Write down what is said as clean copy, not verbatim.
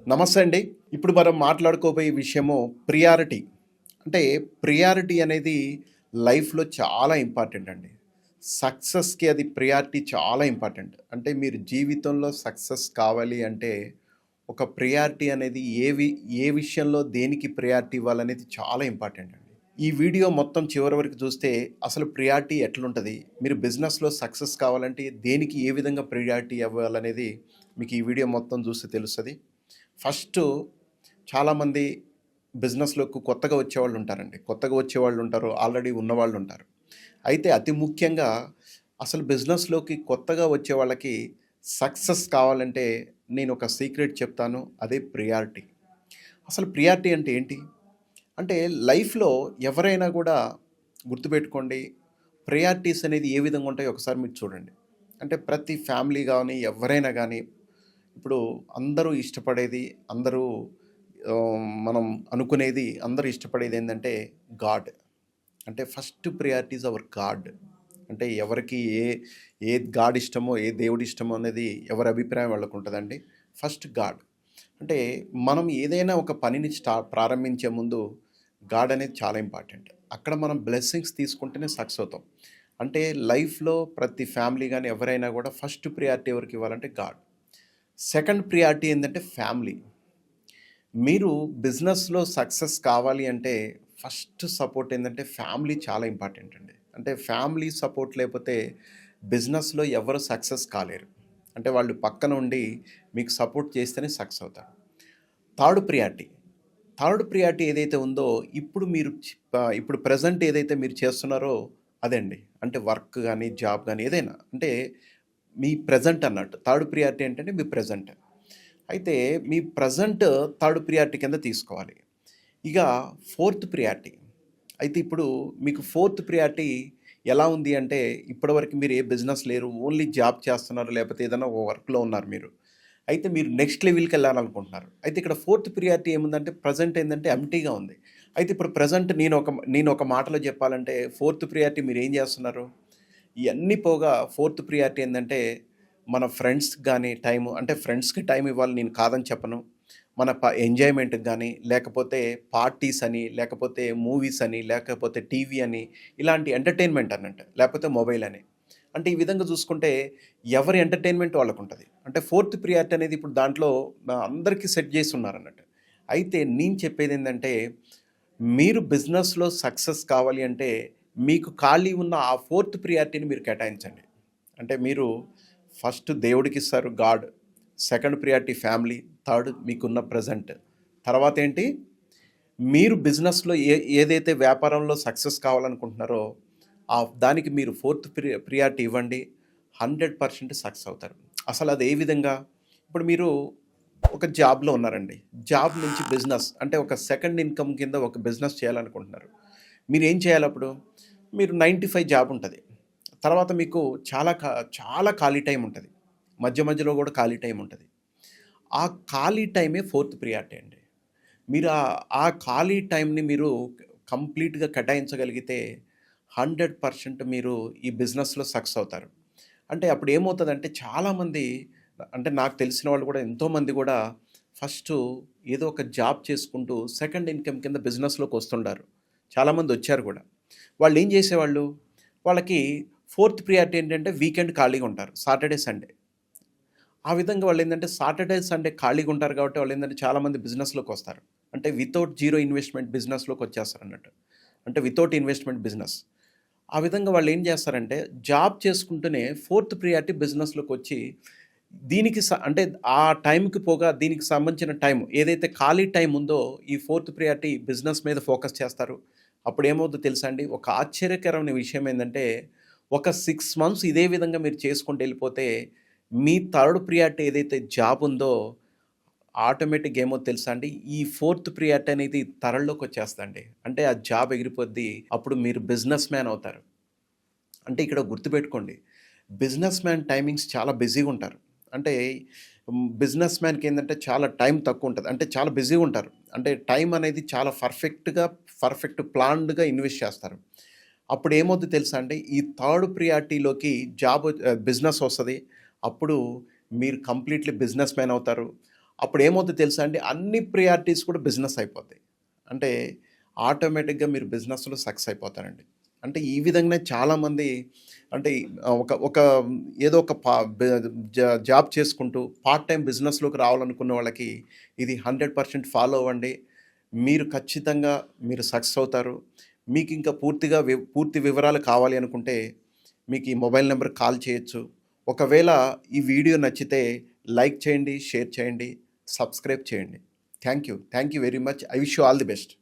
నమస్తే అండి. ఇప్పుడు మనం మాట్లాడుకోబోయే విషయము ప్రియారిటీ. అంటే ప్రియారిటీ అనేది లైఫ్‌లో చాలా ఇంపార్టెంట్ అండి. సక్సెస్‌కి అది ప్రియారిటీ చాలా ఇంపార్టెంట్. అంటే మీరు జీవితంలో సక్సెస్ కావాలి అంటే ఒక ప్రియారిటీ అనేది ఏ విషయంలో దేనికి ప్రియారిటీ ఇవ్వాలనేది చాలా ఇంపార్టెంట్ అండి. ఈ వీడియో మొత్తం చివరి వరకు చూస్తే అసలు ప్రియారిటీ ఎట్లుంటది? మీరు బిజినెస్‌లో సక్సెస్ కావాలంటే దేనికి ఏ విధంగా ప్రియారిటీ ఇవ్వాలనేది మీకు ఈ వీడియో మొత్తం చూస్తే తెలుస్తది. ఫస్టు చాలామంది బిజినెస్‌లోకి కొత్తగా వచ్చేవాళ్ళు ఉంటారండి. కొత్తగా వచ్చేవాళ్ళు ఉంటారు. ఆల్రెడీ ఉన్నవాళ్ళు ఉంటారు. అయితే అతి ముఖ్యంగా అసలు బిజినెస్‌లోకి కొత్తగా వచ్చే వాళ్ళకి సక్సెస్ కావాలంటే నేను ఒక సీక్రెట్ చెప్తాను. అదే ప్రియారిటీ. అసలు ప్రియారిటీ అంటే ఏంటి? అంటే లైఫ్‌లో ఎవరైనా కూడా గుర్తుపెట్టుకోండి. ప్రయారిటీస్ అనేది ఏ విధంగా ఉంటాయో ఒకసారి మీరు చూడండి. అంటే ప్రతి ఫ్యామిలీ గాని, ఎవరైనా గాని ఇప్పుడు అందరూ ఇష్టపడేది, అందరూ మనం అనుకునేది, అందరూ ఇష్టపడేది ఏందంటే గాడ్. అంటే first priority is our God. అంటే ఎవరికి ఏ గాడ్ ఇష్టమో, ఏ దేవుడు ఇష్టమో అనేది ఎవరి అభిప్రాయం వాళ్ళకు ఉంటదండి. First God. అంటే మనం ఏదైనా ఒక పనిని ప్రారంభించే ముందు గాడ్ అనేది చాలా ఇంపార్టెంట్. అక్కడ మనం బ్లెస్సింగ్స్ తీసుకుంటేనే సక్సెస్ అవుతాం. అంటే లైఫ్‌లో ప్రతి ఫ్యామిలీ గాని ఎవరైనా కూడా ఫస్ట్ ప్రియారిటీ ఎవరికి ఇవ్వాలంటే గాడ్. సెకండ్ ప్రియారిటీ ఏందంటే ఫ్యామిలీ. మీరు బిజినెస్‌లో సక్సెస్ కావాలి అంటే ఫస్ట్ సపోర్ట్ ఏందంటే ఫ్యామిలీ చాలా ఇంపార్టెంట్ అండి. అంటే ఫ్యామిలీ సపోర్ట్ లేకపోతే బిజినెస్‌లో ఎవరు సక్సెస్ కాలేరు. అంటే వాళ్ళు పక్కన ఉండి మీకు సపోర్ట్ చేస్తేనే సక్సెస్ అవుతారు. Third priority. థర్డ్ ప్రియారిటీ ఏదైతే ఉందో ఇప్పుడు ప్రెజెంట్ ఏదైతే మీరు చేస్తున్నారో అదండి. అంటే వర్క్ గాని, జాబ్ గాని ఏదైనా. అంటే మీ ప్రెజెంట్ అన్నట్టు. థర్డ్ ప్రియారిటీ ఏంటంటే మీ ప్రెజెంట్. అయితే మీ ప్రెజెంట్ థర్డ్ ప్రియారిటీ కింద తీసుకోవాలి. ఇక ఫోర్త్ ప్రియారిటీ. అయితే ఇప్పుడు మీకు ఫోర్త్ ప్రియారిటీ ఎలా ఉంది అంటే ఇప్పటివరకు మీరు ఏ బిజినెస్ లేరు. ఓన్లీ జాబ్ చేస్తున్నారు. లేకపోతే ఏదైనా ఓ వర్క్‌లో ఉన్నారు మీరు. అయితే మీరు నెక్స్ట్ లెవెల్‌కెళ్ళాలనుకుంటున్నారు. అయితే ఇక్కడ ఫోర్త్ ప్రియారిటీ ఏముందంటే ప్రెజెంట్ ఏందంటే ఎంప్టీగా ఉంది. అయితే ఇప్పుడు ప్రెజెంట్ నేను ఒక మాటలో చెప్పాలంటే ఫోర్త్ ప్రియారిటీ మీరేం చేస్తున్నారు? ఇయన్నీ పోగా ఫోర్త్ ప్రియారిటీ ఏందంటే మన ఫ్రెండ్స్‌కి గాని టైము అంటే ఫ్రెండ్స్‌కి టైం ఇవ్వాలి నేను కాదని చెప్పను. మన ఎంజాయ్‌మెంట్‌కి గాని, లేకపోతే పార్టీస్ అని, లేకపోతే మూవీస్ అని, లేకపోతే టీవీ అని, ఇలాంటి ఎంటర్‌టైన్‌మెంట్ అన్నట్టు. లేకపోతే మొబైల్ అని. అంటే ఈ విధంగా చూసుకుంటే ఎవరి ఎంటర్‌టైన్‌మెంట్ వాళ్ళకుంటది. అంటే ఫోర్త్ ప్రియారిటీ అనేది ఇప్పుడు దాంట్లో అందరికీ సెట్ చేసున్నారన్నట్టు. అయితే నేను చెప్పేదేందంటే మీరు బిజినెస్‌లో సక్సెస్ కావాలి అంటే మీకు ఖాళీ ఉన్న ఆ ఫోర్త్ ప్రియారిటీని మీరు కేటాయించండి. అంటే మీరు ఫస్ట్ దేవుడికిస్తారు God. Second priority family. Third మీకున్న ప్రెజెంట్. తర్వాతేంటి మీరు బిజినెస్‌లో ఏదైతే వ్యాపారంలో సక్సెస్ కావాలనుకుంటున్నారో దానికి మీరు ఫోర్త్ ప్రియారిటీ ఇవ్వండి. 100% సక్సెస్ అవుతారు. అసలది ఏ విధంగా? ఇప్పుడు మీరు ఒక జాబ్‌లో ఉన్నారండి. జాబ్ నుంచి బిజినెస్ అంటే ఒక సెకండ్ ఇన్‌కమ్ కింద ఒక బిజినెస్ చేయాలనుకుంటున్నారు. మీరేం చేయాలప్పుడు? మీరు 9-5 జాబ్ ఉంటది. తర్వాత మీకు చాలా ఖాళీ టైం ఉంటది. మధ్య మధ్యలో గూడా ఖాళీ టైం ఉంటది. ఆ ఖాళీ టైమే ఫోర్త్ ప్రియారిటీ అండి. మీరు ఆ ఖాళీ టైంని మీరు కంప్లీట్‌గా కేటాయించగలిగితే 100% మీరు ఈ బిజినెస్‌లో సక్సెస్ అవుతారు. అంటే అప్పుడు ఏమవుతదంటే చాలామంది అంటే నాకు తెలిసిన వాళ్ళు కూడా ఎంతోమంది గూడా ఫస్టు ఏదో ఒక జాబ్ చేసుకుంటూ సెకండ్ ఇన్‌కమ్ కింద బిజినెస్‌లోకి వస్తుండారు. చాలామందొచ్చారు గూడా. వాళ్ళేం జేసేవాళ్ళు? వాళ్ళకి ఫోర్త్ ప్రియారిటీ ఏంటంటే వీకెండ్ ఖాళీగా ఉంటారు. Saturday, Sunday. ఆ విధంగా వాళ్ళేందంటే సాటర్‌డే, సండే ఖాళీగా ఉంటారు కాబట్టి వాళ్ళేందంటే చాలామంది బిజినెస్‌లోకొస్తారు. అంటే వితౌట్ జీరో ఇన్వెస్ట్‌మెంట్ బిజినెస్‌లోకొచ్చేస్తారన్నట్టు. అంటే వితౌట్ ఇన్వెస్ట్‌మెంట్ బిజినెస్. ఆ విధంగా వాళ్ళేం జేస్తారంటే జాబ్ చేసుకుంటూనే ఫోర్త్ ప్రియారిటీ బిజినెస్‌లోకొచ్చి దీనికి అంటే ఆ టైంకి పోగా దీనికి సంబంధించిన టైం ఏదైతే ఖాళీ టైం ఉందో ఈ ఫోర్త్ ప్రియారిటీ బిజినెస్ మీద ఫోకస్ చేస్తారు. అప్పుడేమవుద్దో తెలుసా అండి? ఒక ఆశ్చర్యకరమైన విషయం ఏందంటే ఒక 6 మంత్స్ ఇదే విధంగా మీరు చేసుకుంటూ ఎళ్ళిపోతే మీ థర్డ్ ప్రియారిటీ ఏదైతే జాబ్ ఉందో ఆటోమేటిక్‌గా ఏమో తెలుసా అండి? ఈ ఫోర్త్ ప్రియారిటీ అనేది తరలోకొచ్చేస్తదండి. అంటే ఆ జాబ్ ఎగిరిపోద్ది. అప్పుడు మీరు బిజినెస్ మ్యాన్ అవుతారు. అంటే ఇక్కడ గుర్తుపెట్టుకోండి. బిజినెస్ మ్యాన్ టైమింగ్స్ చాలా బిజీగా ఉంటారు. అంటే బిజినెస్ మ్యాన్‌కేందంటే చాలా టైం తక్కువుంటది. అంటే చాలా బిజీగా ఉంటారు. అంటే టైం అనేది చాలా పర్ఫెక్ట్ ప్లాన్డ్‌గా ఇన్వెస్ట్ చేస్తారు. అప్పుడు ఏమవుద్దో తెలుసా అండి? ఈ థర్డ్ ప్రియారిటీలోకి బిజినెస్ వస్తది. అప్పుడు మీరు కంప్లీట్‌లీ బిజినెస్ మ్యాన్ అవుతారు. అప్పుడు ఏమవుతుందో తెలుసా అండి? అన్ని ప్రియారిటీస్ కూడా బిజినెస్ అయిపోతాయి. అంటే ఆటోమేటిక్‌గా మీరు బిజినెస్‌లో సక్సెస్ అయిపోతారండి. అంటే ఈ విధంగానే చాలామంది అంటే ఒక ఒక ఏదో ఒక పా బె జాబ్ చేసుకుంటూ పార్ట్ టైమ్ బిజినెస్‌లోకి రావాలనుకున్న వాళ్ళకి ఇది 100% ఫాలో అవ్వండి. మీరు ఖచ్చితంగా మీరు సక్సెస్ అవుతారు. మీకింకా పూర్తి వివరాలు కావాలి అనుకుంటే మీకు ఈ మొబైల్ నంబర్‌కి కాల్ చేయొచ్చు. ఒకవేళ ఈ వీడియో నచ్చితే లైక్ చేయండి, షేర్ చేయండి, సబ్స్క్రైబ్ చేయండి. Thank you. Thank you very much. I wish you all the best.